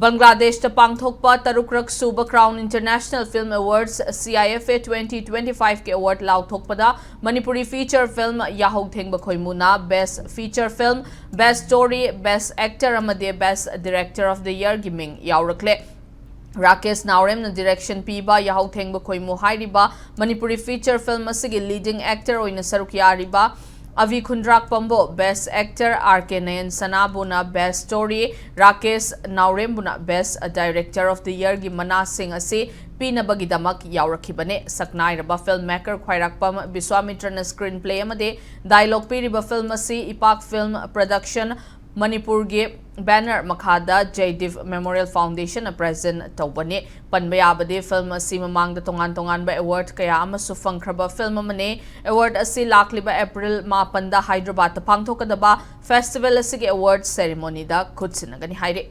Bangladesh ta pangthokpa tarukrak suba Crown International Film Awards CIFA 2025 ke award lauthokpada Manipuri feature film Yahouthengba Khoimu na Best Feature Film, Best Story, Best Actor amade Best Director of the Year giming yaurakle. Rakesh Naurem na direction piba Yahouthengba Khoimu hairiba Manipuri feature film asigi leading actor oina saruk yariba Avi Khundrak Pambo Best Actor, R.K. Nayan Sanabuna Best Story, Rakesh Naurembuna Best Director of the Year gi mana sing ase pinabagidamak yaurakibane saknairaba filmmaker Khwairakpam Biswamitrana screenplay amade dialogue piriba film ase Ipak Film Production Manipur ge banner makhada Jaidev Memorial Foundation present tawbane panbayabade film asi mamang da tongan ba award kaya amasu fangkraba film amane award asi lakliba April 9 da Hyderabad ta pangthokadaba festival asige award ceremony da khutsinagani haire